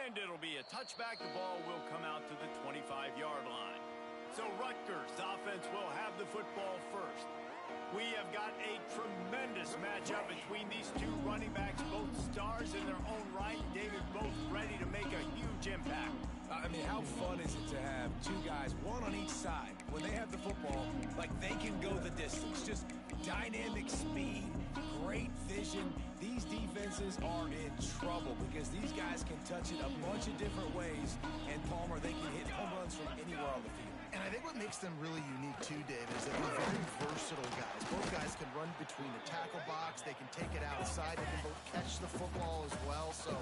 And it'll be a touchback. The ball will come out to the 25-yard line. So Rutgers offense will have the football first. We have got a tremendous matchup between these two running backs, both stars in their own right. David, both ready to make a huge impact. I mean, how fun is it to have two guys, one on each side, when they have the football, like they can go the distance. Just dynamic speed, great vision. These defenses are in trouble because these guys can touch it a bunch of different ways. And, Palmer, they can hit home runs from anywhere on the field. And I think what makes them really unique, too, David, is that they're very versatile guys. Both guys can run between the tackle box. They can take it outside. They can both catch the football as well. So,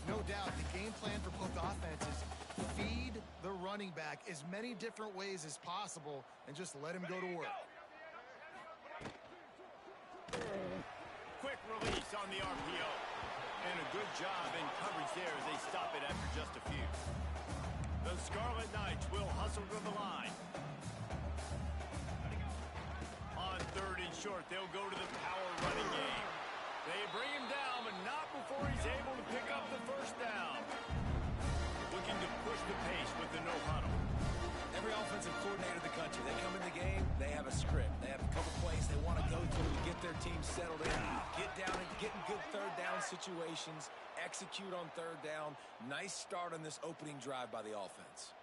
no doubt, the game plan for both offenses, feed the running back as many different ways as possible and just let him go to work. Quick release on the RPO. And a good job in coverage there as they stop it after just a few. The Scarlet Knights will hustle to the line. On 3rd and short, they'll go to the power running game. They bring him down, but not before he's able to pick up the first down. Looking to push the pace with the no huddle. Every offensive coordinator in the country, they come in the game, they have a script. They have a couple plays they want to go through to get their team settled in, get down and get in good third down situations, execute on 3rd down. Nice start on this opening drive by the offense.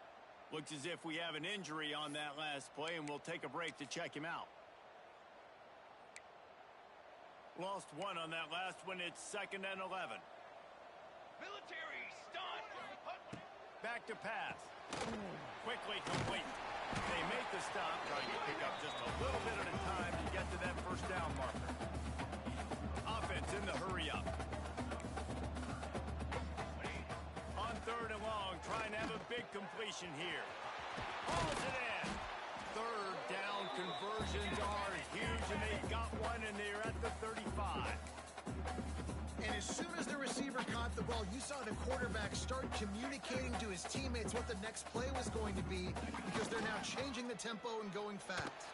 Looks as if we have an injury on that last play, and we'll take a break to check him out. Lost one on that last one. It's 2nd and 11. Military stunt. Back to pass. Quickly complete. They make the stop, trying to pick up just a little bit at a time to get to that first down marker. Offense in the hurry up. On 3rd and long, trying to have a big completion here. Hauls it in. 3rd down conversions are huge, and they've got one, and they're at the 35. And as soon as the receiver caught the ball, you saw the quarterback start communicating to his teammates what the next play was going to be because they're now changing the tempo and going fast.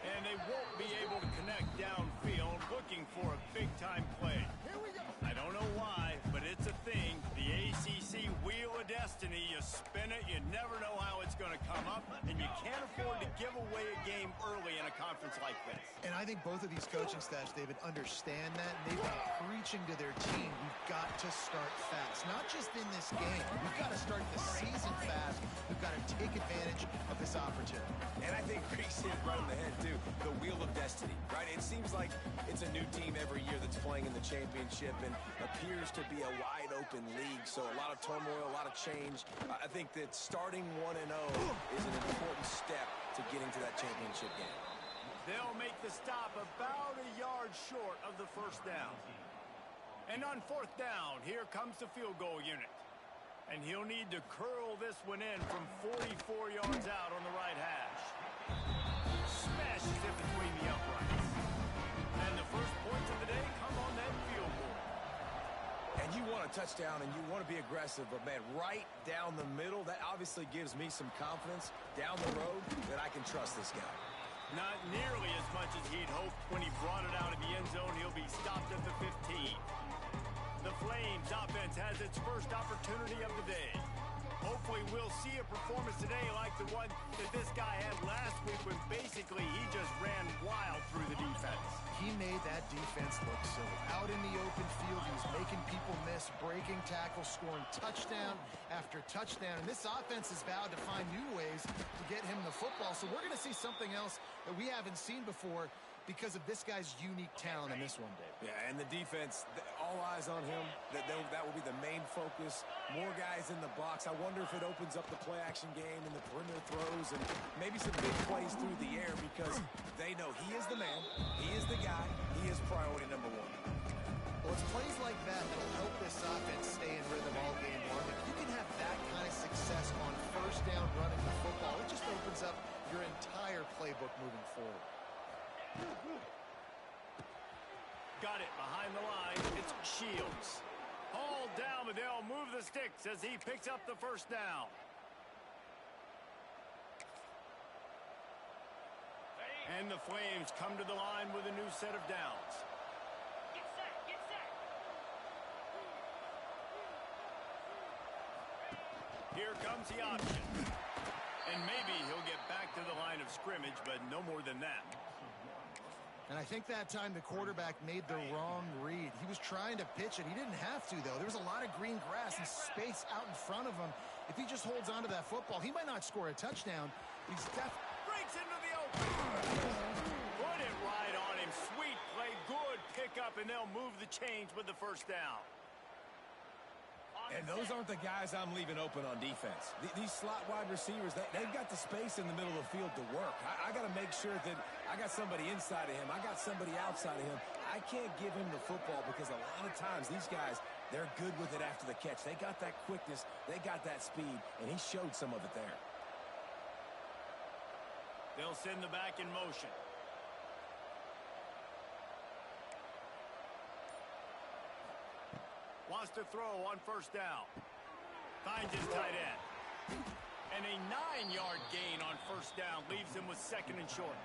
And they won't be able to connect downfield, looking for a big-time play. Here we go. I don't know why, but it's a thing. The ACC Wheel of Destiny, you spin it, you never know how it's going to come up, and you can't afford to give away a game early in a conference like this. And I think both of these coaching staffs, David, understand that, and they've been preaching to their team, we've got to start fast. Not just in this game. We've got to start the season fast. We've got to take advantage of this opportunity. And I think Reese hit it right on the head, too. The Wheel of Destiny, right? It seems like it's a new team every year that's playing in the championship and appears to be a wide-open league. So a lot of turmoil, a lot of change. I think that starting 1-0 is an important step to getting to that championship game. They'll make the stop about a yard short of the first down. And on 4th down, here comes the field goal unit. And he'll need to curl this one in from 44 yards out on the right hash. Smashes it between the uprights. And the first points of the day come on that field goal. And you want a touchdown and you want to be aggressive, but, man, right down the middle, that obviously gives me some confidence down the road that I can trust this guy. Not nearly as much as he'd hoped when he brought it out of the end zone. He'll be stopped at the 15. The Flames offense has its first opportunity of the day. Hopefully we'll see a performance today like the one that this guy had last week when basically he just ran wild through the defense. He made that defense look silly. Out in the open field, he was making people miss, breaking tackles, scoring touchdown after touchdown. And this offense has vowed to find new ways to get him the football. So we're going to see something else that we haven't seen before because of this guy's unique talent in this one, Dave. Yeah, and the defense, all eyes on him. That will be the main focus. More guys in the box. I wonder if it opens up the play-action game and the perimeter throws and maybe some big plays through the air because they know he is the man, he is the guy, he is priority number one. Well, it's plays like that that'll help this offense stay in rhythm all game long. If you can have that kind of success on 1st down running the football, it just opens up your entire playbook moving forward. Got it behind the line. It's Shields. Hauled down, but they'll move the sticks as he picks up the first down. And the Flames come to the line with a new set of downs. Get set, get set. Here comes the option. And maybe he'll get back to the line of scrimmage, but no more than that. And I think that time the quarterback made the wrong read. He was trying to pitch it. He didn't have to, though. There was a lot of green grass and space out in front of him. If he just holds on to that football, he might not score a touchdown. He's breaks into the open. Put it right on him. Sweet play. Good pickup, and they'll move the chains with the first down. And those aren't the guys I'm leaving open on defense. These slot wide receivers, they've got the space in the middle of the field to work. I got to make sure that I got somebody inside of him. I got somebody outside of him. I can't give him the football because a lot of times these guys, they're good with it after the catch. They got that quickness. They got that speed, and he showed some of it there. They'll send the back in motion. Wants to throw on first down. Finds his tight end. And a 9-yard gain on first down leaves him with second and short.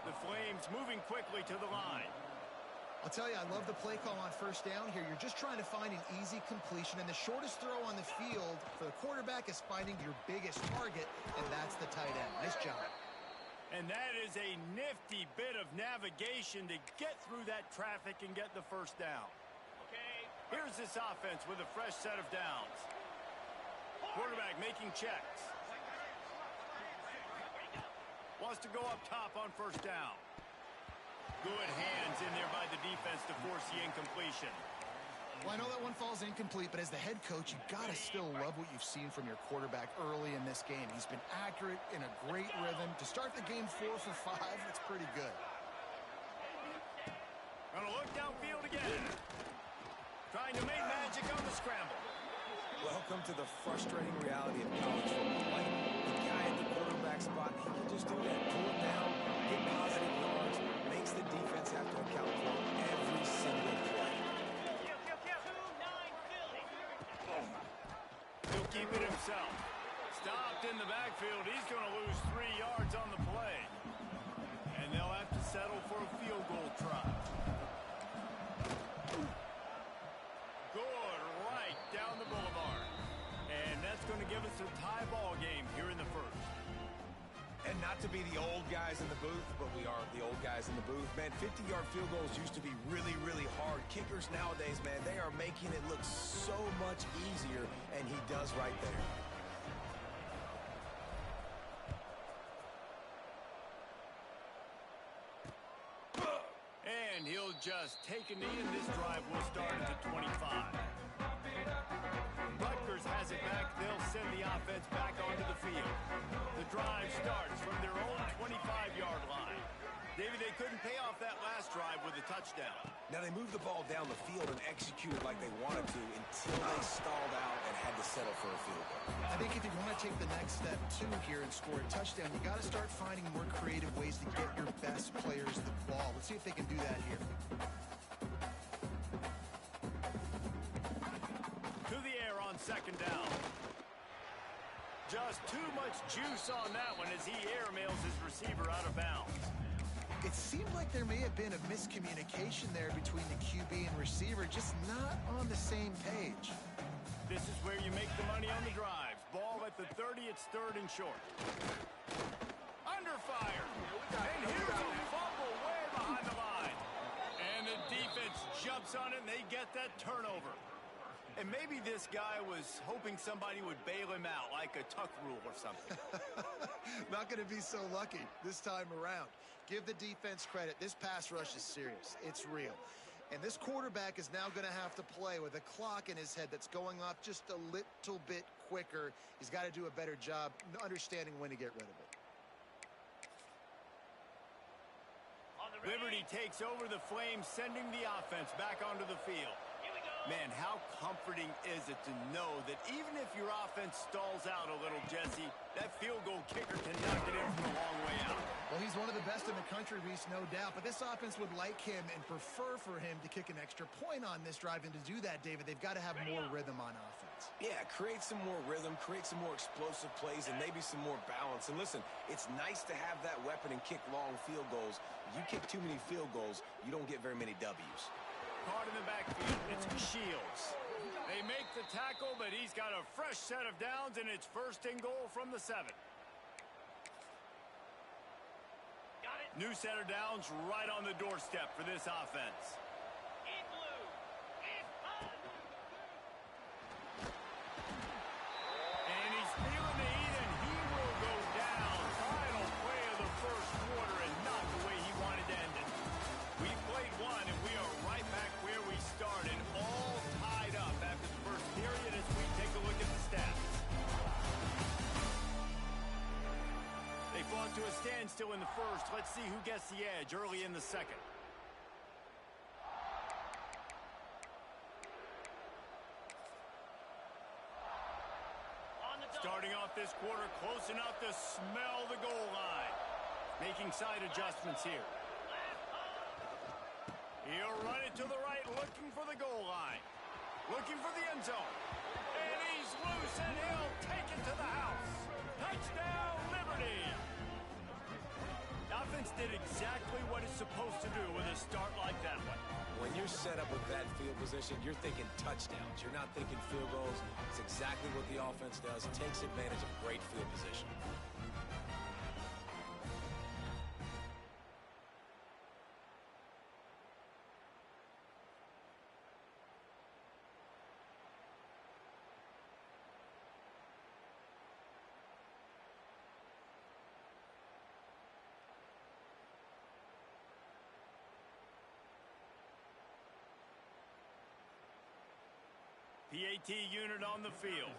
The Flames moving quickly to the line. I'll tell you, I love the play call on first down here. You're just trying to find an easy completion, and the shortest throw on the field for the quarterback is finding your biggest target, and that's the tight end. Nice job. And that is a nifty bit of navigation to get through that traffic and get the first down. Here's this offense with a fresh set of downs. Quarterback making checks. Wants to go up top on first down. Good hands in there by the defense to force the incompletion. Well, I know that one falls incomplete, but as the head coach, you've got to still love what you've seen from your quarterback early in this game. He's been accurate in a great rhythm. To start the game 4 for 5, that's pretty good. Gonna look downfield again. Trying to make magic on the scramble. Welcome to the frustrating reality of college football. Like, the guy at the quarterback spot, he can just do that. Pull it down, get positive yards, makes the defense have to account for every single play. He'll keep it himself. Stopped in the backfield. He's going to lose 3 yards on the play. And they'll have to settle for a field goal try. Good, right down the boulevard. And that's going to give us a tie ball game here in the first. And not to be the old guys in the booth, but we are the old guys in the booth. Man, 50-yard field goals used to be really, really hard. Kickers nowadays, man, they are making it look so much easier, and he does right there. And he'll just take a knee, and this drive will start at the 25. Rutgers has it back. They'll send the offense back onto the field. The drive starts from their own 25-yard line. David, they couldn't pay off that last drive with a touchdown. Now, they moved the ball down the field and executed like they wanted to until they stalled out and had to settle for a field goal. I think if you want to take the next step, too, here and score a touchdown, you got to start finding more creative ways to get your best players the ball. Let's see if they can do that here. To the air on second down. Just too much juice on that one as he airmails his receiver out of bounds. It seemed like there may have been a miscommunication there between the QB and receiver, just not on the same page. This is where you make the money on the drives. Ball at the 30, it's third and short. Under fire. And here's a fumble way behind the line. And the defense jumps on it, and they get that turnover. And maybe this guy was hoping somebody would bail him out, like a tuck rule or something. Not going to be so lucky this time around. Give the defense credit. This pass rush is serious. It's real. And this quarterback is now going to have to play with a clock in his head that's going off just a little bit quicker. He's got to do a better job understanding when to get rid of it. Liberty takes over the Flames, sending the offense back onto the field. Man, how comforting is it to know that even if your offense stalls out a little, Jesse, that field goal kicker can knock it in from a long way out. Well, he's one of the best in the country, Reese, no doubt. But this offense would like him and prefer for him to kick an extra point on this drive. And to do that, David, they've got to have more rhythm on offense. Yeah, create some more rhythm, create some more explosive plays, and maybe some more balance. And listen, it's nice to have that weapon and kick long field goals. You kick too many field goals, you don't get very many W's. Caught in the backfield. It's Shields. They make the tackle, but he's got a fresh set of downs, and it's first and goal from the 7. Got it. New set of downs right on the doorstep for this offense. In blue. It's on. And he's feeling the heat, and he will go down. Final play of the first quarter, and not the way he wanted to end it. We played one, and we are right back where we started, all tied up after the first period as we take a look at the stats. They fought to a standstill in the first. Let's see who gets the edge early in the second. On the double. Starting off this quarter close enough to smell the goal line. Making side adjustments here. He'll run it to the right, looking for the goal line. Looking for the end zone. And he's loose, and he'll take it to the house. Touchdown, Liberty! The offense did exactly what it's supposed to do with a start like that one. When you're set up with that field position, you're thinking touchdowns. You're not thinking field goals. It's exactly what the offense does. Takes advantage of great field position. PAT unit on the field.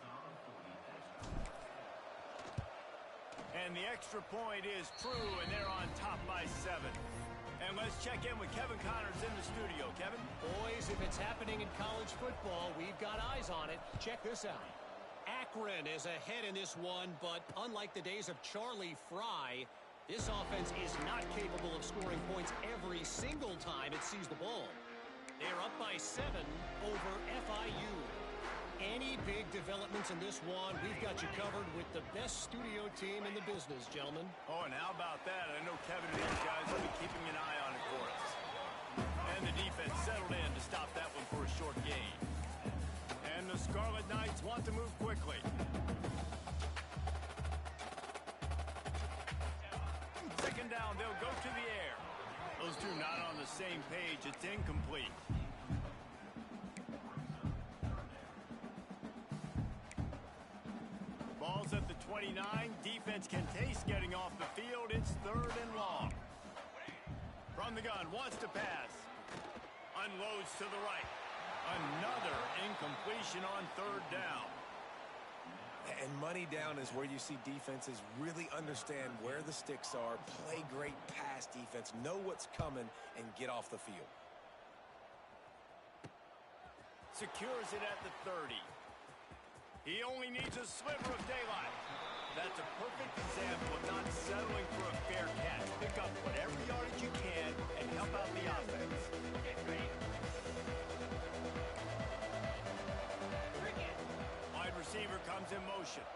And the extra point is true, and they're on top by 7. And let's check in with Kevin Connors in the studio. Kevin? Boys, if it's happening in college football, we've got eyes on it. Check this out. Akron is ahead in this one, but unlike the days of Charlie Fry, this offense is not capable of scoring points every single time it sees the ball. They're up by 7 over FIU. Any big developments in this one, we've got you covered with the best studio team in the business, gentlemen. Oh, and how about that? I know Kevin and these guys will be keeping an eye on it for us. And the defense settled in to stop that one for a short gain. And the Scarlet Knights want to move quickly. Second down, they'll go to the air. Those two not on the same page. It's incomplete. Ball's at the 29. Defense can taste getting off the field. It's 3rd and long. From the gun, wants to pass. Unloads to the right. Another incompletion on 3rd down. And money down is where you see defenses really understand where the sticks are, play great pass defense, know what's coming, and get off the field. Secures it at the 30. He only needs a sliver of daylight. That's a perfect example of not settling for a fair catch. Pick up whatever yardage you can and help out the offense. Get ready. Bring it. Wide receiver comes in motion.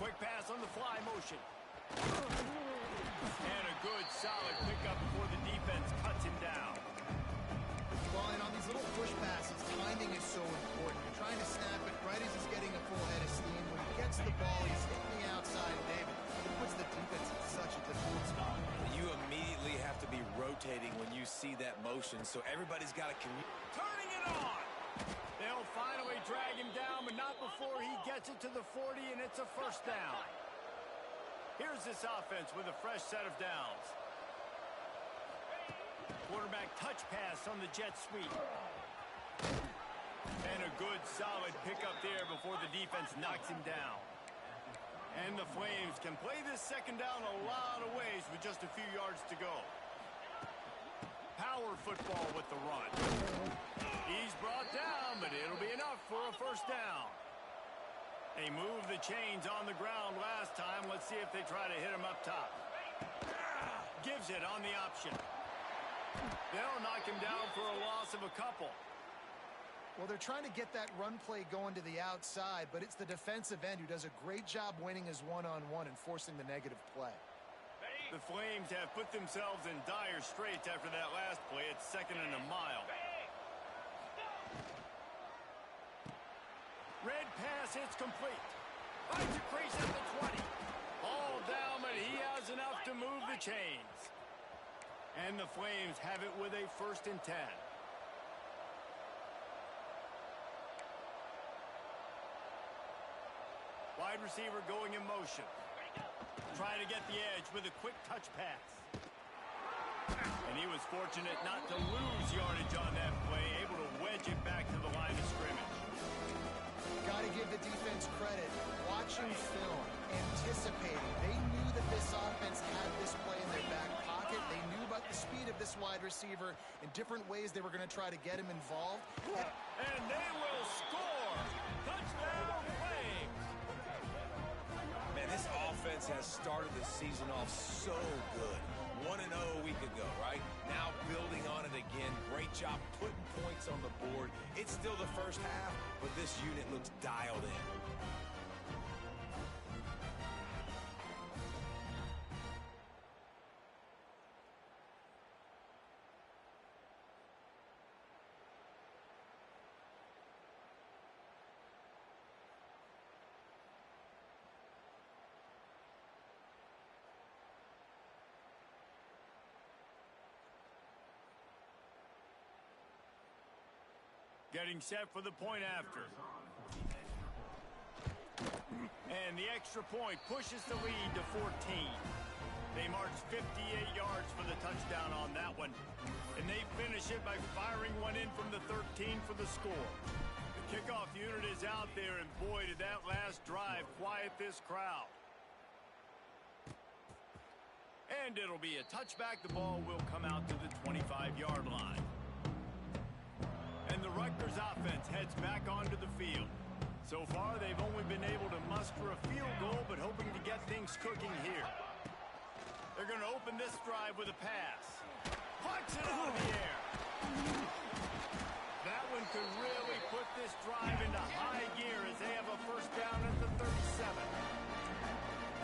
Quick pass on the fly motion. And a good solid pickup before the defense cuts him down. Well, and on these little push passes, timing is so important. You're trying to snap it right as he's getting a full head of steam. When he gets the ball, he's hitting the outside, David. It puts the defense in such a difficult spot. You immediately have to be rotating when you see that motion, so everybody's got to Turning it on. They'll finally drag him down, but not before he gets it to the 40, and it's a first down. Here's this offense with a fresh set of downs. Quarterback touch pass on the jet sweep. And a good solid pickup there before the defense knocks him down. And the Flames can play this second down a lot of ways with just a few yards to go. Power football with the run. He's brought down, but it'll be enough for a first down. They moved the chains on the ground last time. Let's see if they try to hit him up top. Gives it on the option. They'll knock him down for a loss of a couple. Well, they're trying to get that run play going to the outside, but it's the defensive end who does a great job winning his one-on-one and forcing the negative play. The Flames have put themselves in dire straits after that last play. It's 2nd and a mile. pass, it's complete. Finds a crease at the 20. All down, but he has enough to move the chains. And the Flames have it with a 1st and 10. Wide receiver going in motion. Trying to get the edge with a quick touch pass. And he was fortunate not to lose yardage on that play, able to wedge it back to the line of scrimmage. Got to give the defense credit. Watching film, anticipating. They knew that this offense had this play in their back pocket. They knew about the speed of this wide receiver in different ways they were going to try to get him involved. And they will score! Touchdown, Flames! Man, this offense has started the season off so good. 1-0 a week ago, right? Now building on it again. Great job putting points on the board. It's still the first half, but this unit looks dialed in. Getting set for the point after. And the extra point pushes the lead to 14. They march 58 yards for the touchdown on that one. And they finish it by firing one in from the 13 for the score. The kickoff unit is out there, and boy, did that last drive quiet this crowd. And it'll be a touchback. The ball will come out to the 25-yard line. And the Rutgers offense heads back onto the field. So far, they've only been able to muster a field goal, but hoping to get things cooking here. They're going to open this drive with a pass. Plucks it out of the air. That one could really put this drive into high gear as they have a 1st down at the 37.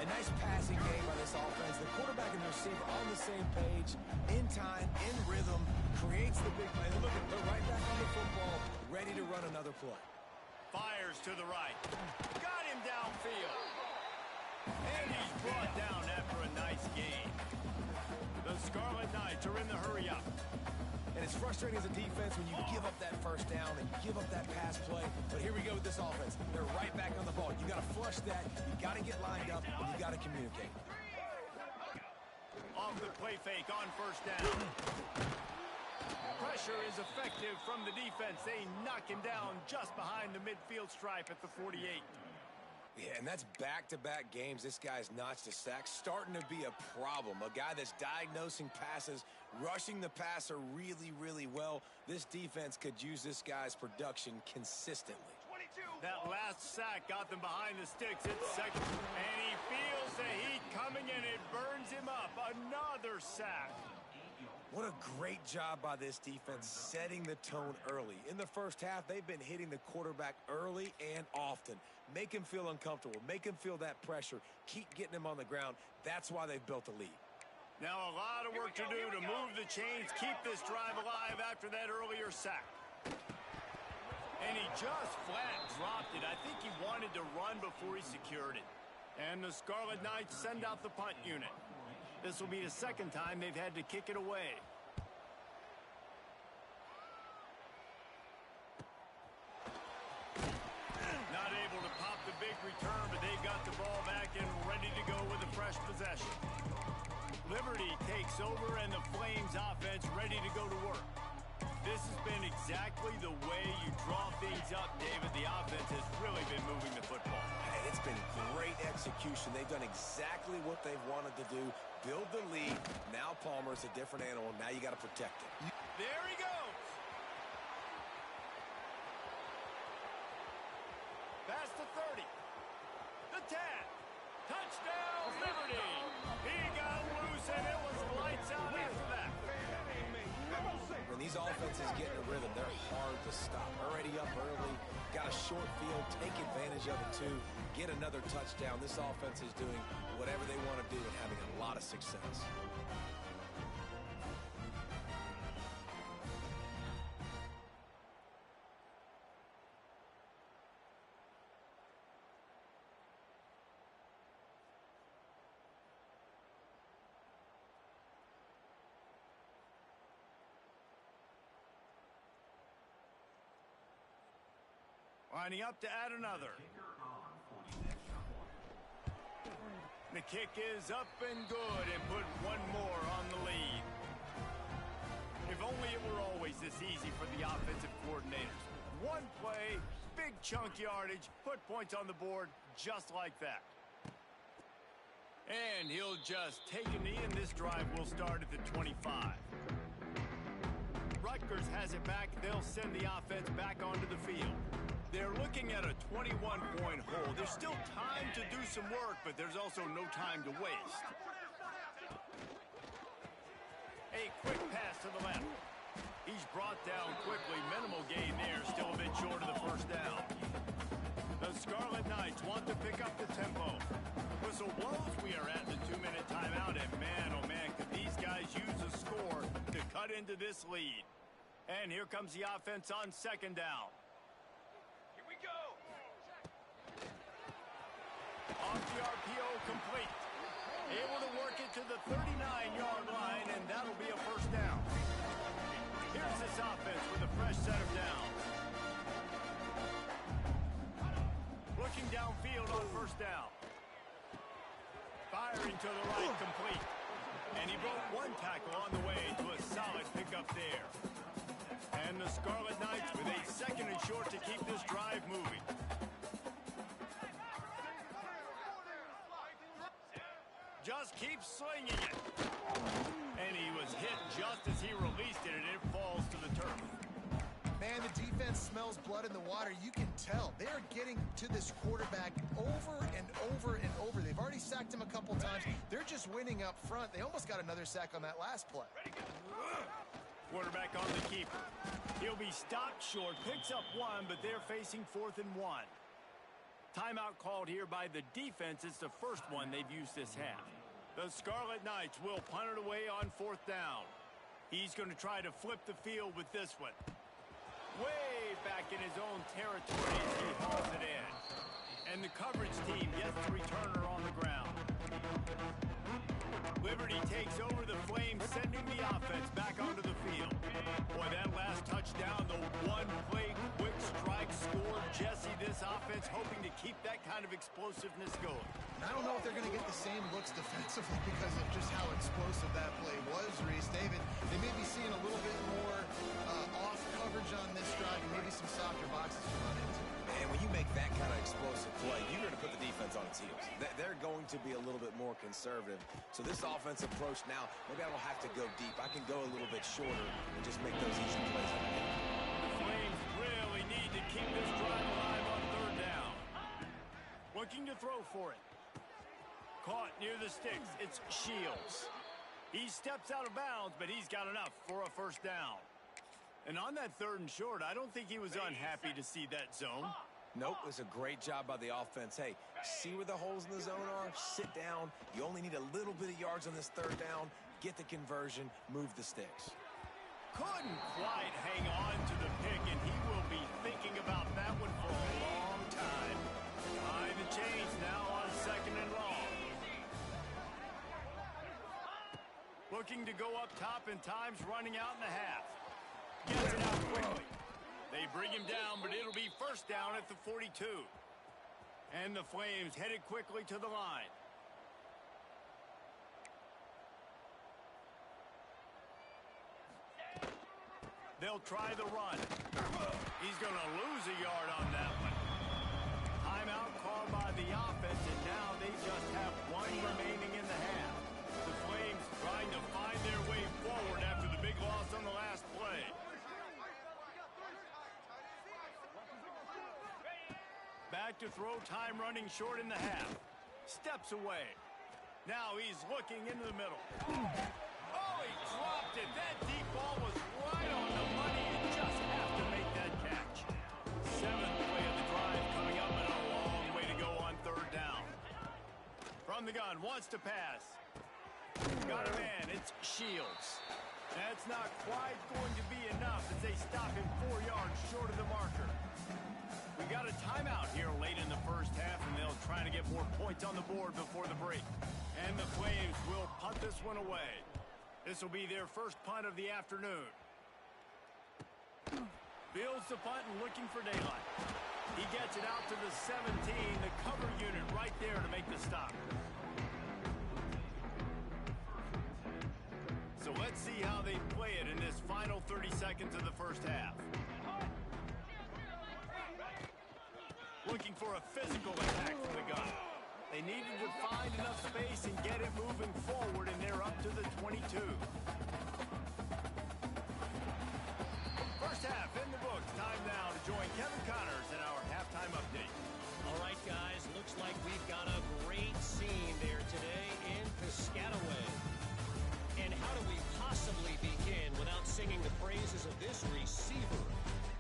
A nice passing game by this offense. The quarterback and the receiver on the same page, in time, in rhythm, creates the big play. Look at, they're right back on the football, ready to run another play. Fires to the right. Got him downfield. And he's brought down after a nice game. The Scarlet Knights are in the hurry-up. And it's frustrating as a defense when you give up that 1st down and give up that pass play. But here we go with this offense. They're right back on the ball. You got to flush that. You got to get lined up, and you got to communicate. Off the play fake on 1st down. Pressure is effective from the defense. They knock him down just behind the midfield stripe at the 48. Yeah, and that's back-to-back games. This guy's notched a sack, starting to be a problem. A guy that's diagnosing passes, rushing the passer really, really well. This defense could use this guy's production consistently. That last sack got them behind the sticks. It's 2nd. And he feels the heat coming, and it burns him up. Another sack. What a great job by this defense setting the tone early. In the 1st half, they've been hitting the quarterback early and often. Make him feel uncomfortable. Make him feel that pressure. Keep getting him on the ground. That's why they've built a lead. Now a lot of work to do to move the chains, keep this drive alive after that earlier sack. And he just flat dropped it. I think he wanted to run before he secured it. And the Scarlet Knights send out the punt unit. This will be the 2nd time they've had to kick it away. Not able to pop the big return, but they got the ball back and ready to go with a fresh possession. Liberty takes over, and the Flames offense ready to go to work. This has been exactly the way you draw things up, David. The offense has really been moving the football. Hey, it's been great execution. They've done exactly what they've wanted to do. Build the lead. Now Palmer's a different animal. Now you got to protect him. There he goes. Past the 30. The 10. Touchdown, Liberty. He got loose, and it was lights out after that. When these offenses get in a rhythm, they're hard to stop. Already up early, got a short field, take advantage of it too, get another touchdown. This offense is doing whatever they want to do and having a lot of success. Lining up to add another. The kick is up and good and put one more on the lead. If only it were always this easy for the offensive coordinators. One play, big chunk yardage, put points on the board just like that. And he'll just take a knee, and this drive will start at the 25. Rutgers has it back. They'll send the offense back onto the field. They're looking at a 21-point hole. There's still time to do some work, but there's also no time to waste. A quick pass to the left. He's brought down quickly. Minimal gain there. Still a bit short of the first down. The Scarlet Knights want to pick up the tempo. Whistle blows. We are at the 2-minute timeout. And man, oh man, could these guys use a score to cut into this lead. And here comes the offense on second down. Here we go. Off the RPO, complete. Able to work it to the 39-yard line, and that'll be a first down. Here's this offense with a fresh set of downs. Looking downfield on first down. Firing to the right, complete. And he broke one tackle on the way to a solid pickup there. And the Scarlet Knights with a second and short to keep this drive moving. Just keeps slinging it. And he was hit just as he released it, and it falls to the turf. Man, the defense smells blood in the water. You can tell. They're getting to this quarterback over and over and over. They've already sacked him a couple times. They're just winning up front. They almost got another sack on that last play. Quarterback on the keeper. He'll be stopped short, picks up one, but they're facing 4th and 1. Timeout called here by the defense. It's the first one they've used this half. The Scarlet Knights will punt it away on 4th down. He's going to try to flip the field with this one. Way back in his own territory as he hauls it in. And the coverage team gets the returner on the ground. Liberty takes over the Flames, sending the offense back onto the field. Boy, that last touchdown, the one-play quick strike score. Jesse, this offense hoping to keep that kind of explosiveness going. And I don't know if they're going to get the same looks defensively because of just how explosive that play was, Reese. David, they may be seeing a little bit more off coverage on this drive and maybe some softer boxes to run into. And when you make that kind of explosive play, you're going to put the defense on its heels. They're going to be a little bit more conservative. So this offensive approach now, maybe I don't have to go deep. I can go a little bit shorter and just make those easy plays. The Flames really need to keep this drive alive on 3rd down. Looking to throw for it. Caught near the sticks. It's Shields. He steps out of bounds, but he's got enough for a first down. And on that 3rd and short, I don't think he was unhappy to see that zone. Nope, it's a great job by the offense. Hey, see where the holes in the zone are? Sit down. You only need a little bit of yards on this 3rd down. Get the conversion. Move the sticks. Couldn't quite hang on to the pick, and he will be thinking about that one for a long time. Behind the chains now on 2nd and long. Looking to go up top, and time's running out in the half. Gets it out quickly. They bring him down, but it'll be first down at the 42. And the Flames headed quickly to the line. They'll try the run. He's going to lose a yard on that one. Timeout called by the offense, and now they just have one remaining in the half. The Flames trying to find their way forward after the big loss on the last play. Back to throw, time running short in the half. Steps away. Now he's looking into the middle. Oh, he dropped it. That deep ball was right on the money. You just have to make that catch. 7th play of the drive coming up, and a long way to go on 3rd down. From the gun, wants to pass. Got a man, it's Shields. That's not quite going to be enough as they stop him 4 yards short of the marker. We got a timeout here late in the first half, and they'll try to get more points on the board before the break. And the Flames will punt this one away. This will be their first punt of the afternoon. Builds the punt and looking for daylight. He gets it out to the 17, the cover unit right there to make the stop. So let's see how they play it in this final 30 seconds of the first half. Looking for a physical attack from the gun. They needed to find enough space and get it moving forward, and they're up to the 22. First half in the books. Time now to join Kevin Connors in our halftime update. All right, guys, looks like we've got a great scene there today in Piscataway. And how do we possibly begin without singing the praises of this receiver?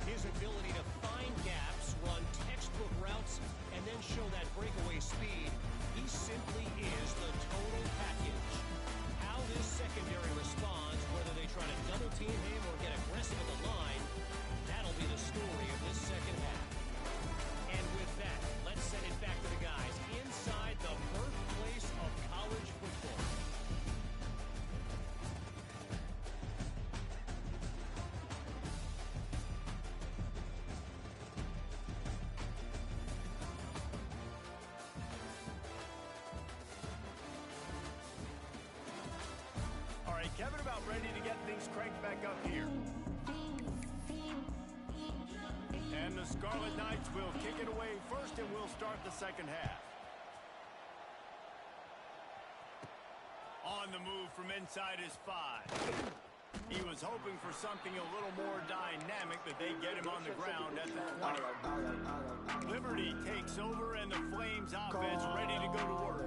His ability to find gaps, run textbook routes, and then show that breakaway speed. He simply is the total package. How this secondary responds, whether they try to double-team him or get aggressive at the line, that'll be the story of this second half. And with that, let's send it back to the guys inside the birthplace of college football. Kevin about ready to get things cranked back up here. And the Scarlet Knights will kick it away first, and we'll start the second half. On the move from inside his 5. He was hoping for something a little more dynamic, but they get him on the ground at the 20. Liberty takes over, and the Flames offense ready to go to work.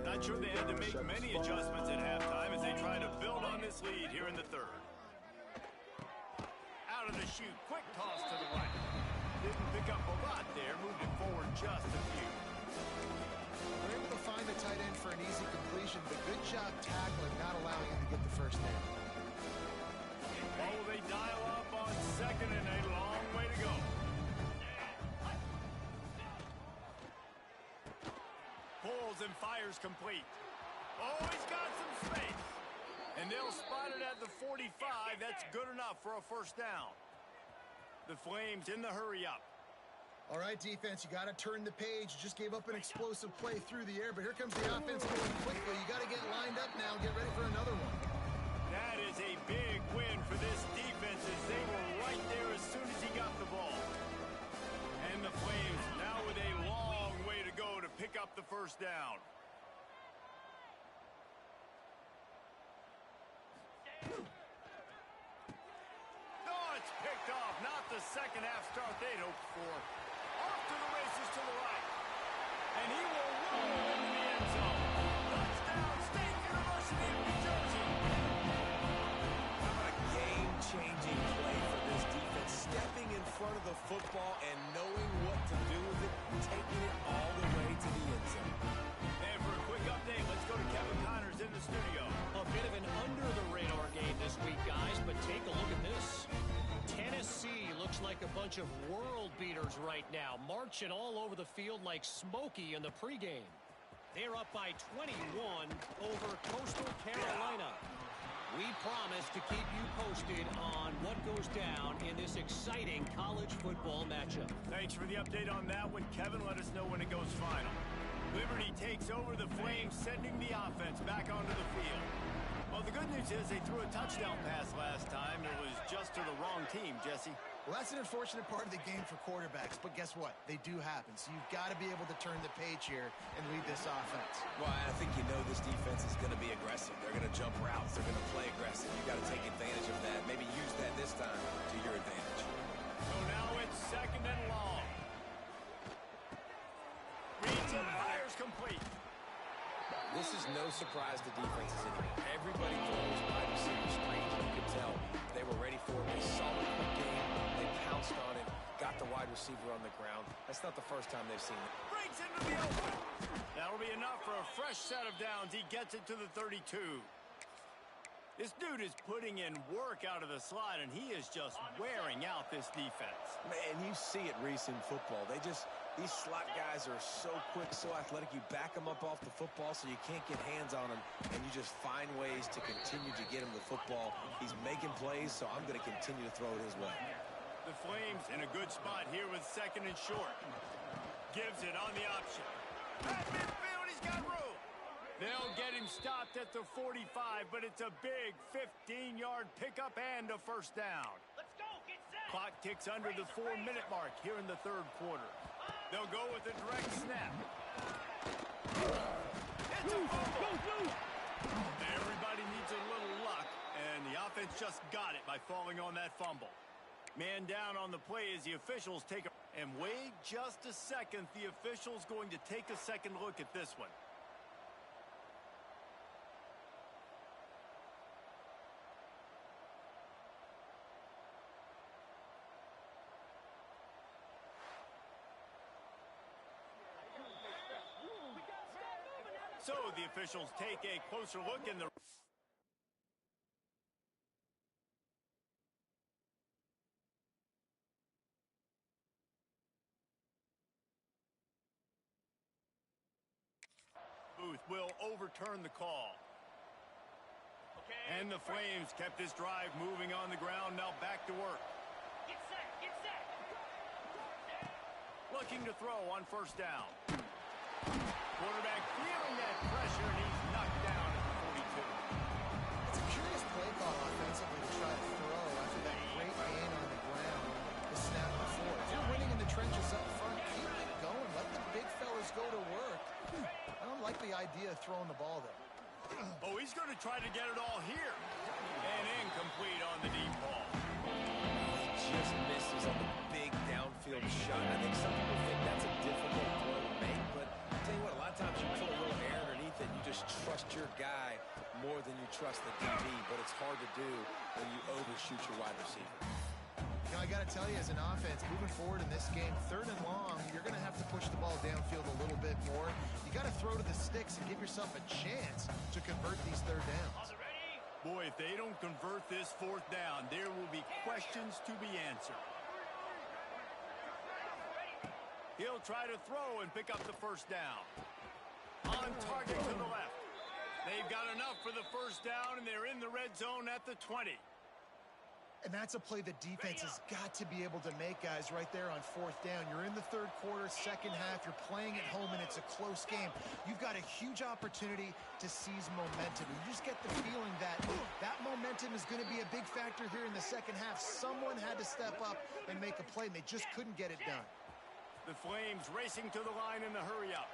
Not sure they had to make many adjustments at halftime as they try to build on this lead here in the third. Out of the chute, quick toss to the right. Didn't pick up a lot there, moved it forward just a few. They're able to find the tight end for an easy completion, but good job tackling, not allowing him to get the first down. Oh, they dial up on second and a long way to go. Pulls and fires complete. Oh, he's got some space. And they'll spot it at the 45. That's good enough for a first down. The Flames in the hurry up. All right, defense, you got to turn the page. You just gave up an explosive play through the air, but here comes the offense going quickly. You got to get lined up now. Get ready for another one. That is a big win for this defense as they were right there as soon as he got the ball. And the Flames now with a long way to go to pick up the first down. Oh, it's picked off. Not the second half start they'd hoped for. Off to the races to the right. And he will roll into the end zone. Touchdown, State University of New Jersey. How about a game-changing play for this defense? Stepping in front of the football and knowing what to do with it, taking it all the way to the end zone. And for a quick update, let's go to Kevin Connors in the studio. A bit of an under-the-radar game this week, guys, but take a look at this. Tennessee looks like a bunch of world beaters right now, marching all over the field like Smokey in the pregame. They're up by 21 over Coastal Carolina. We promise to keep you posted on what goes down in this exciting college football matchup. Thanks for the update on that one, Kevin. Let us know when it goes final. Liberty takes over the Flames, sending the offense back onto the field. Well, the good news is they threw a touchdown pass last time. It was just to the wrong team, Jesse. Well, that's an unfortunate part of the game for quarterbacks, but guess what? They do happen, so you've got to be able to turn the page here and lead this offense. Well, I think you know this defense is going to be aggressive. They're going to jump routes. They're going to play aggressive. You've got to take advantage of that. Maybe use that this time to your advantage. So now it's second and long. Reads and fires complete. This is no surprise to defenses anymore. Everybody throws wide receiver screens. You can tell they were ready for it. They saw the quick game. They pounced on it. Got the wide receiver on the ground. That's not the first time they've seen it. Breaks into the open. That'll be enough for a fresh set of downs. He gets it to the 32. This dude is putting in work out of the slot, and he is just wearing out this defense. Man, you see it, Reese, in football. These slot guys are so quick, so athletic. You back them up off the football so you can't get hands on them, and you just find ways to continue to get him the football. He's making plays, so I'm going to continue to throw it his way. The Flames in a good spot here with second and short. Gives it on the option. At midfield, he's got room. They'll get him stopped at the 45, but it's a big 15-yard pickup and a first down. Let's go. Get set. Clock ticks under the 4-minute mark here in the third quarter. They'll go with a direct snap. It's a fumble. Everybody needs a little luck, and the offense just got it by falling on that fumble. Man down on the play as the officials take a... And wait just a second. The official's going to take a second look at this one. So the officials take a closer look in the... booth will overturn the call. Okay. And the Flames kept this drive moving on the ground. Now back to work. Get set. Get set. Looking to throw on first down. Quarterback feeling that pressure, and he's knocked down at the 42. It's a curious play call offensively to try to throw after that great gain on the ground the snap before. If you're winning in the trenches up front, keep it going. Let the big fellas go to work. I don't like the idea of throwing the ball there. Oh, he's going to try to get it all here. And incomplete on the deep ball. Just misses on the big downfield shot. I think some people think that's a difficult throw to make, but I'll tell you what, a lot of times you put a little air underneath it, you just trust your guy more than you trust the DB, but it's hard to do when you overshoot your wide receiver. You know, I got to tell you, as an offense, moving forward in this game, third and long, you're going to have to push the ball downfield a little bit more. You got to throw to the sticks and give yourself a chance to convert these third downs. Boy, if they don't convert this fourth down, there will be questions to be answered. He'll try to throw and pick up the first down. On target to the left. They've got enough for the first down, and they're in the red zone at the 20. And that's a play the defense has got to be able to make, guys, right there on fourth down. You're in the third quarter, second half. You're playing at home, and it's a close game. You've got a huge opportunity to seize momentum. You just get the feeling that that momentum is going to be a big factor here in the second half. Someone had to step up and make a play, and they just couldn't get it done. The Flames racing to the line in the hurry-up.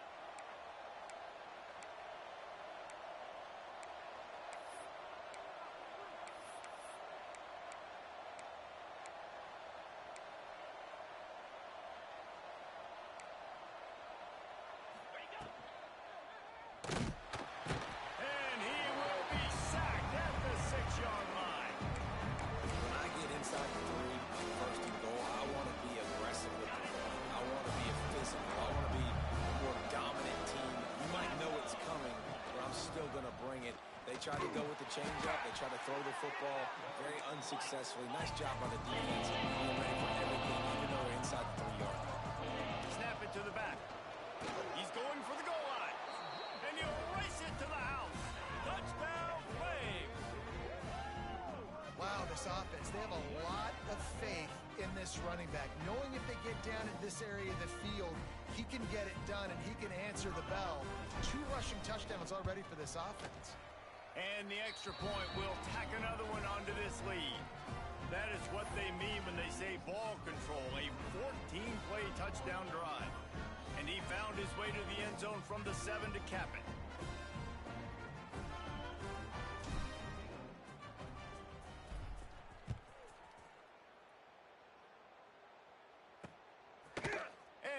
Try to go with the changeup. They try to throw the football very unsuccessfully. Nice job on the defense. They're ready for everything, even though they're inside the 3-yard line. Snap it to the back. He's going for the goal line. And he'll race it to the house. Touchdown, Flames. Wow, this offense, they have a lot of faith in this running back. Knowing if they get down in this area of the field, he can get it done and he can answer the bell. 2 rushing touchdowns already for this offense. And the extra point will tack another one onto this lead. That is what they mean when they say ball control, a 14-play touchdown drive. And he found his way to the end zone from the 7 to cap it.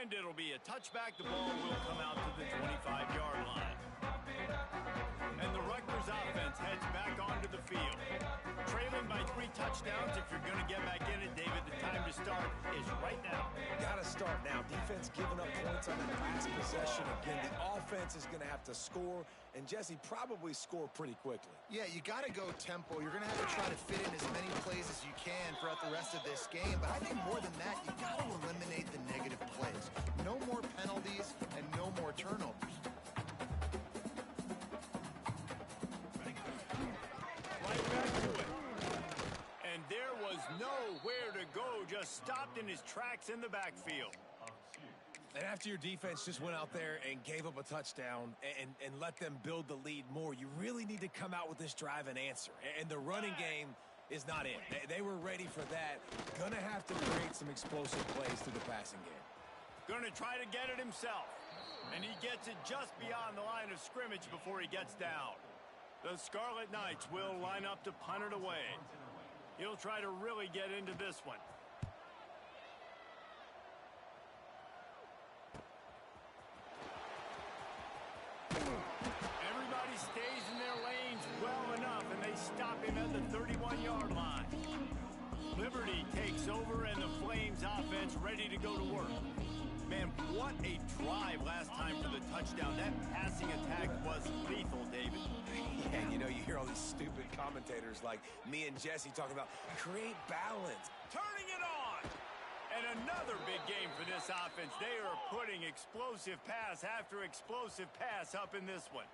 And it'll be a touchback. The ball will come out to the 25-yard line. And the Rutgers offense heads back onto the field. Trailing by 3 touchdowns. If you're going to get back in it, David, the time to start is right now. Got to start now. Defense giving up points on that last possession. Again, the offense is going to have to score, and Jesse probably score pretty quickly. Yeah, you got to go tempo. You're going to have to try to fit in as many plays as you can throughout the rest of this game. But I think more than that, you got to eliminate the negative plays. No more penalties and no more turnovers. Right back to it. And there was nowhere to go, just stopped in his tracks in the backfield. And after your defense just went out there and gave up a touchdown and let them build the lead more, you really need to come out with this drive and answer. And the running game is not it. They were ready for that. Gonna have to create some explosive plays through the passing game. Gonna try to get it himself. And he gets it just beyond the line of scrimmage before he gets down. The Scarlet Knights will line up to punt it away. He'll try to really get into this one. Everybody stays in their lanes well enough, and they stop him at the 31-yard line. Liberty takes over, and the Flames offense ready to go to work. Man, what a drive last time for the touchdown. That passing attack was lethal, David. Yeah, and you know, you hear all these stupid commentators like me and Jesse talking about create balance. Turning it on! And another big game for this offense. They are putting explosive pass after explosive pass up in this one.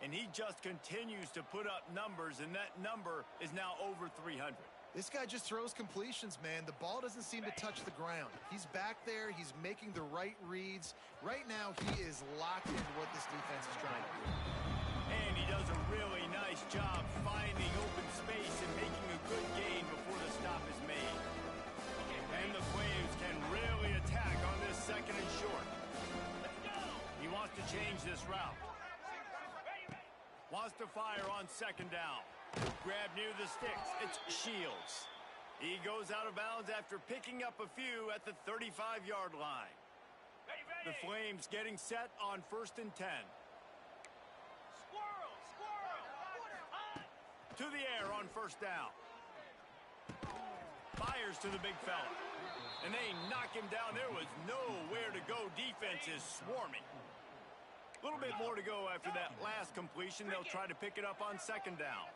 And he just continues to put up numbers, and that number is now over 300. This guy just throws completions, man. The ball doesn't seem to touch the ground. He's back there. He's making the right reads. Right now, he is locked into what this defense is trying to do. And he does a really nice job finding open space and making a good gain before the stop is made. And the Flames can really attack on this second and short. He wants to change this route. Wants to fire on second down. Grab near the sticks. It's Shields. He goes out of bounds after picking up a few at the 35-yard line. The Flames getting set on 1st and 10. Squirrel, squirrel. To the air on 1st down. Fires to the big fella. And they knock him down. There was nowhere to go. Defense is swarming. A little bit more to go after that last completion. They'll try to pick it up on 2nd down.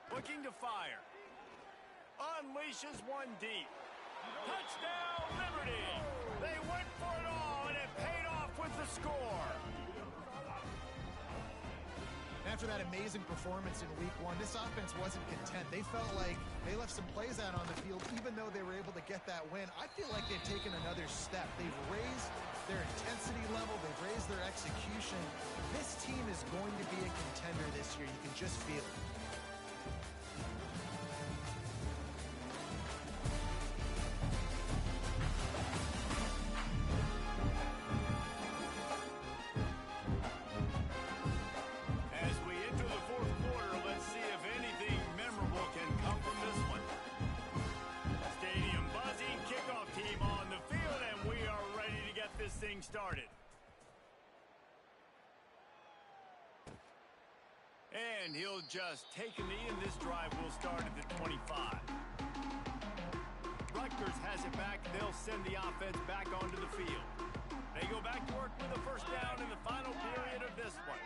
Looking to fire. Unleashes one deep. Touchdown, Liberty! They went for it all, and it paid off with the score. After that amazing performance in Week 1, this offense wasn't content. They felt like they left some plays out on the field, even though they were able to get that win. I feel like they've taken another step. They've raised their intensity level. They've raised their execution. This team is going to be a contender this year. You can just feel it. Started. And he'll just take a knee, and this drive will start at the 25. Rutgers has it back. They'll send the offense back onto the field. They go back to work with a 1st down in the final period of this one.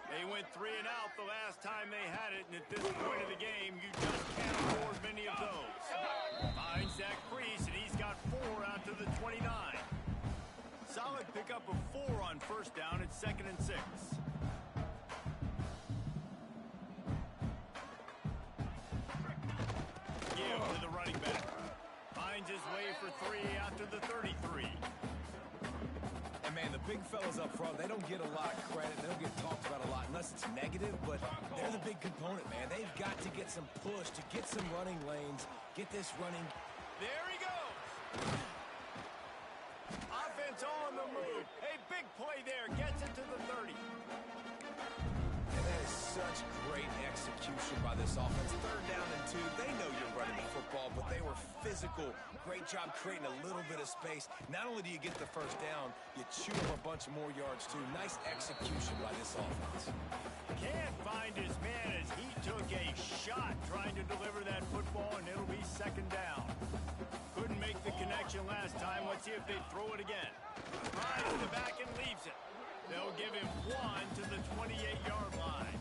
They went 3 and out the last time they had it, and at this point of the game, you just can't afford many of those. Finds Zach Priest, and he's got 4 out to the 29. Solid pickup of 4 on 1st down. It's 2nd and 6. Give to the running back. Finds his way for 3 out to the 33. And, man, the big fellas up front, they don't get a lot of credit. They don't get talked about a lot unless it's negative, but they're the big component, man. They've got to get some push, to get some running lanes, get this running. There he goes. Offense on the move. A big play there. Gets it to the 30. And that is such great execution by this offense. 3rd down and 2. They know you're running the football, but they were physical. Great job creating a little bit of space. Not only do you get the 1st down, you chew up a bunch more yards, too. Nice execution by this offense. Can't find his man as he took a shot trying to deliver that football, and it'll be 2nd down. Couldn't make the connection last time. Let's see if they throw it again. Tries the back and leaves it. They'll give him 1 to the 28-yard line.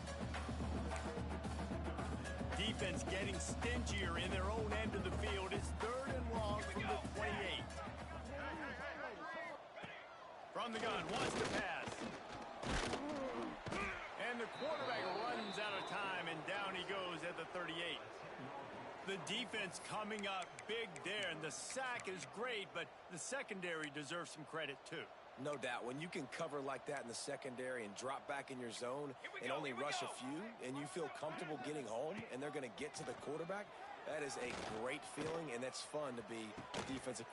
Defense getting stingier in their own end of the field. It's 3rd and long from the 28. From the gun, wants to pass. the quarterback runs out of time, and down he goes at the 38. The defense coming up big there, and the sack is great, but the secondary deserves some credit too. No doubt. When you can cover like that in the secondary and drop back in your zone and only rush a few, and you feel comfortable getting home, and they're going to get to the quarterback, that is a great feeling, and that's fun to be a defensive.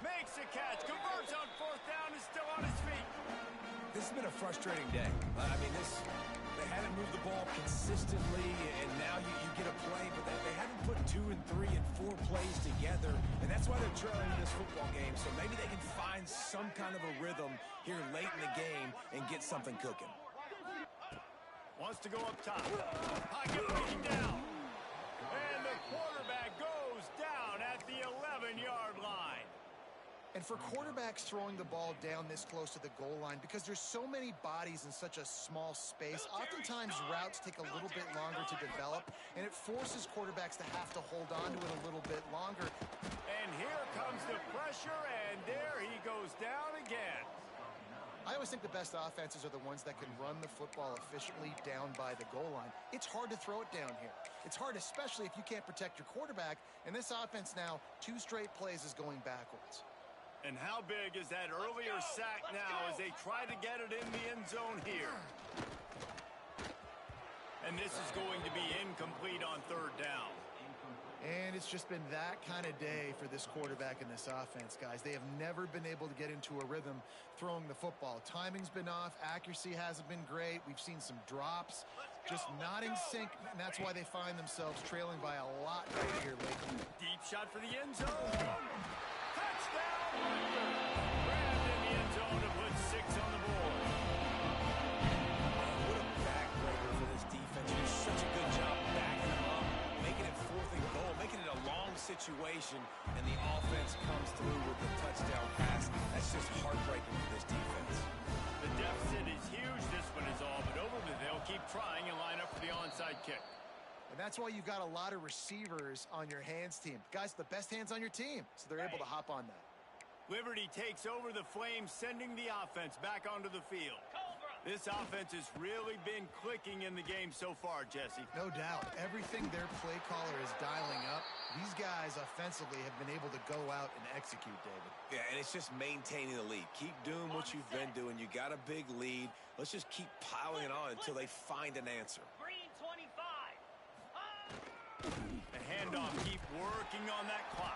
Makes a catch, converts on fourth down, is still on his feet. This has been a frustrating day. I mean, they haven't moved the ball consistently, and now you get a play, but they haven't put 2 and 3 and 4 plays together, and that's why they're trailing in this football game. So maybe they can find some kind of a rhythm here late in the game and get something cooking. Wants to go up top. Pocket breaking down. And the quarterback goes down at the 11-yard line. And for quarterbacks throwing the ball down this close to the goal line, because there's so many bodies in such a small space, oftentimes routes take a little bit longer to develop, and it forces quarterbacks to have to hold on to it a little bit longer. And here comes the pressure, and there he goes down again. I always think the best offenses are the ones that can run the football efficiently down by the goal line. It's hard to throw it down here. It's hard, especially if you can't protect your quarterback. And this offense now, 2 straight plays is going backwards. And how big is that earlier sack now as they try to get it in the end zone here? And this is going to be incomplete on third down. And it's just been that kind of day for this quarterback and this offense, guys. They have never been able to get into a rhythm throwing the football. Timing's been off. Accuracy hasn't been great. We've seen some drops, just not in sync, and that's why they find themselves trailing by a lot right here lately. Deep shot for the end zone. Touchdown! Grabbed in the end zone to put 6 on the board. What a backbreaker for this defense. They do such a good job backing them up, making it 4th and goal, making it a long situation, and the offense comes through with the touchdown pass. That's just heartbreaking for this defense. The deficit is huge. This one is all but over, but they'll keep trying and line up for the onside kick. And that's why you've got a lot of receivers on your hands team. Guys, the best hands on your team, so they're able to hop on that. Liberty takes over the Flames, sending the offense back onto the field. This offense has really been clicking in the game so far, Jesse. No doubt. Everything their play caller is dialing up, these guys offensively have been able to go out and execute, David. Yeah, and it's just maintaining the lead. Keep doing what you've been doing. You got a big lead. Let's just keep piling it on until they find an answer. Green 25. The handoff, keep working on that clock.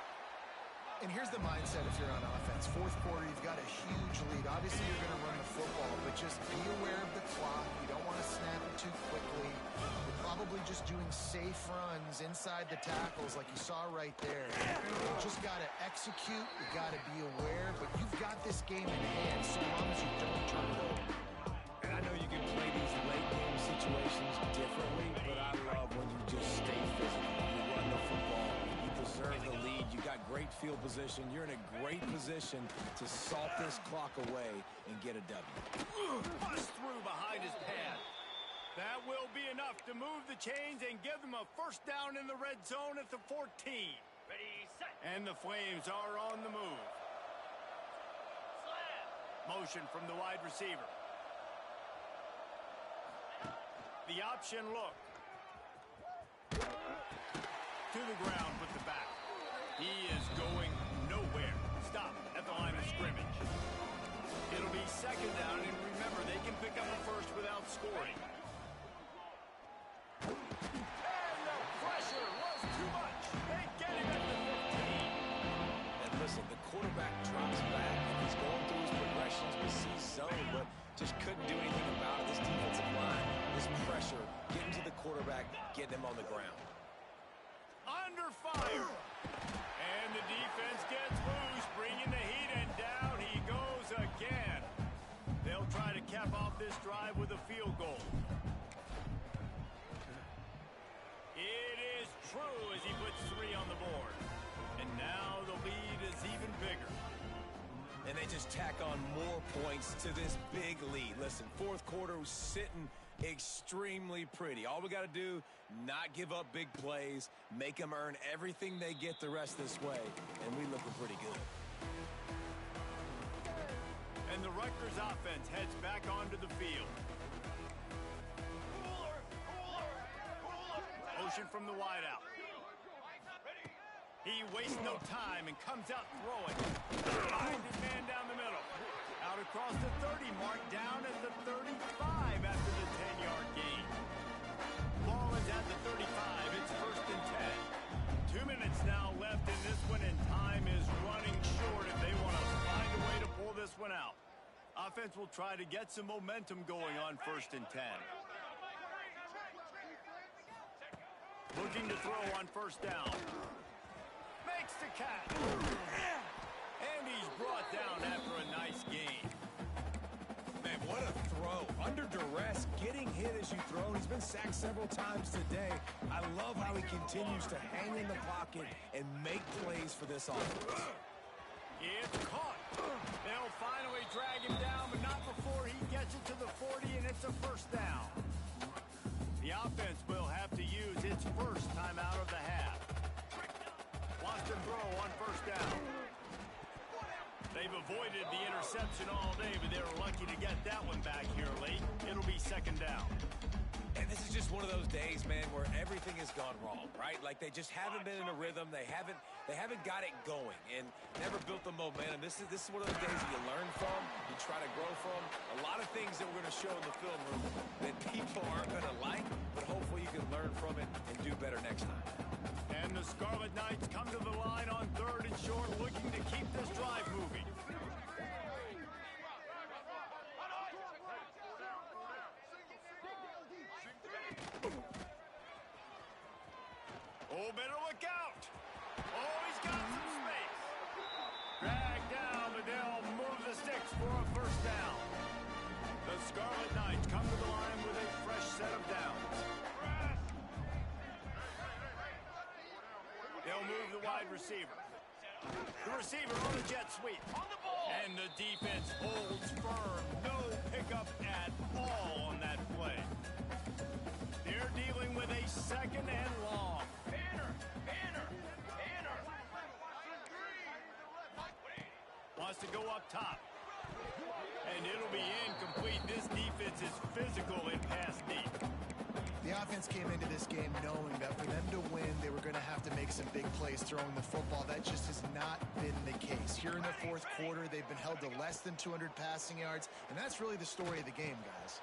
And here's the mindset if you're on offense. 4th quarter, you've got a huge lead. Obviously, you're going to run the football, but just be aware of the clock. You don't want to snap it too quickly. You're probably just doing safe runs inside the tackles like you saw right there. You just got to execute. You got to be aware, but you've got this game in hand so long as you don't turn it over. And I know you can play these late game situations differently, but I love when you just stay physical. You run the football, you preserve the lead, you got great field position, you're in a great position to salt this clock away and get a W. Bust through behind his pad. That will be enough to move the chains and give them a first down in the red zone at the 14. Ready, set. And the Flames are on the move. Slam. Motion from the wide receiver. The option look. To the ground with the back. He is going nowhere. Stop at the line of scrimmage. It'll be 2nd down, and remember, they can pick up a first without scoring. And the pressure was too much. They get him at the 15. And listen, the quarterback drops back, and he's going through his progressions, but sees zone, but just couldn't do anything about it. This defensive line, this pressure, getting to the quarterback, getting him on the ground. Under fire. And the defense gets loose, bringing the heat, and down he goes again. They'll try to cap off this drive with a field goal. It is true as he puts 3 on the board. And now the lead is even bigger. And they just tack on more points to this big lead. Listen, 4th quarter was sitting extremely pretty. All we got to do, not give up big plays, make them earn everything they get the rest of this way, and we looking pretty good. And the Rutgers offense heads back onto the field. motion from the wideout. He wastes no time and comes out throwing. Finds his man down the middle. Out across the 30 mark, down at the 35 after the 10-yard gain. Ball is at the 35. It's 1st and 10. 2 minutes now left in this one, and time is running short if they want to find a way to pull this one out. Offense will try to get some momentum going on 1st and 10. Looking to throw on 1st down. Makes the catch. And he's brought down after a nice gain. Man, what a throw. Under duress, getting hit as you throw. He's been sacked several times today. I love how he continues to hang in the pocket and make plays for this offense. It's caught. They'll finally drag him down, but not before he gets it to the 40, and it's a 1st down. The offense will have to use its first timeout of the half. Wants to throw on 1st down. They've avoided the interception all day, but they were lucky to get that one back here late. It'll be 2nd down. And this is just one of those days, man, where everything has gone wrong, right? Like they just haven't been in a rhythm. They haven't got it going and never built the momentum. This is one of those days that you learn from, you try to grow from. A lot of things that we're going to show in the film room that people aren't going to like, but hopefully you can learn from it and do better next time. And the Scarlet Knights come to the line on 3rd and short, looking to keep this drive moving. Oh, better look out. Oh, he's got some space. Dragged down, but they'll move the sticks for a 1st down. The Scarlet Knights come to the line with a fresh set of downs. They'll move the wide receiver. The receiver on the jet sweep. And the defense holds firm. No pickup at all on that play. They're dealing with a 2nd and long. Wants to go up top. And it'll be incomplete. This defense is physical and pass deep. The offense came into this game knowing that for them to win, they were going to have to make some big plays throwing the football. That just has not been the case. Here in the 4th quarter, they've been held to less than 200 passing yards, and that's really the story of the game, guys.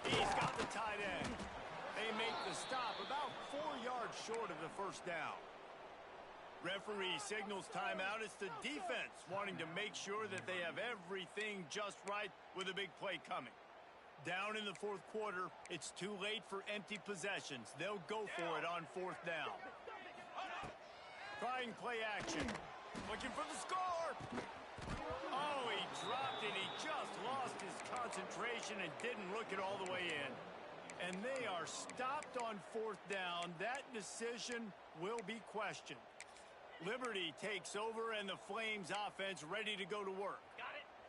He's got the tight end. They make the stop about 4 yards short of the 1st down. Referee signals timeout. It's the defense wanting to make sure that they have everything just right with a big play coming. Down in the 4th quarter, it's too late for empty possessions. They'll go for it on 4th down. Trying play action. Looking for the score. Oh, he dropped it. He just lost his concentration and didn't look it all the way in. And they are stopped on 4th down. That decision will be questioned. Liberty takes over, and the Flames offense ready to go to work.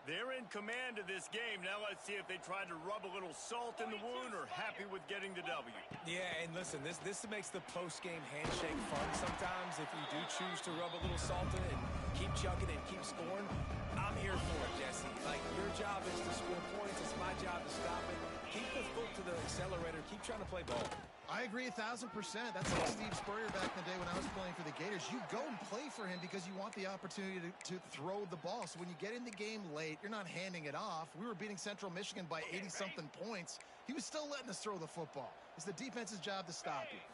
They're in command of this game. Now let's see if they try to rub a little salt in the wound or happy with getting the W. Yeah, and listen, this makes the post-game handshake fun sometimes. If you do choose to rub a little salt in it and keep chucking and keep scoring, I'm here for it, Jesse. Like, your job is to score points. It's my job to stop it. Keep the foot to the accelerator. Keep trying to play ball. I agree 1,000%. That's like Steve Spurrier back in the day when I was playing for the Gators. You go and play for him because you want the opportunity to throw the ball. So when you get in the game late, you're not handing it off. We were beating Central Michigan by 80-something points. He was still letting us throw the football. It's the defense's job to stop you.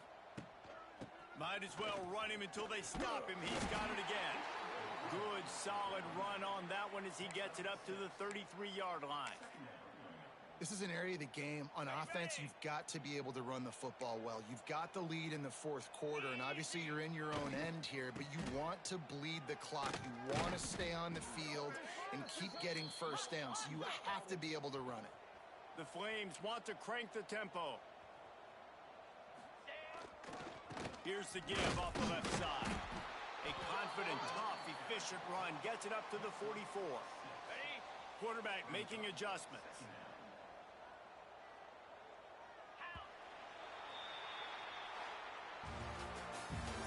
Might as well run him until they stop him. He's got it again. Good, solid run on that one as he gets it up to the 33-yard line. This is an area of the game. On offense, you've got to be able to run the football well. You've got the lead in the 4th quarter, and obviously you're in your own end here, but you want to bleed the clock. You want to stay on the field and keep getting 1st down, so you have to be able to run it. The Flames want to crank the tempo. Here's the give off the left side. A confident, tough, efficient run gets it up to the 44. Quarterback making adjustments.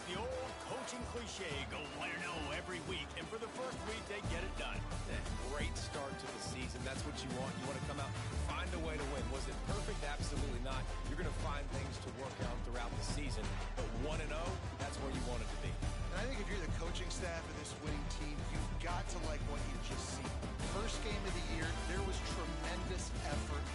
The old coaching cliche, go win or no every week, and for the first week, they get it done. Great start to the season. That's what you want. You want to come out, find a way to win. Was it perfect? Absolutely not. You're going to find things to work out throughout the season. But effort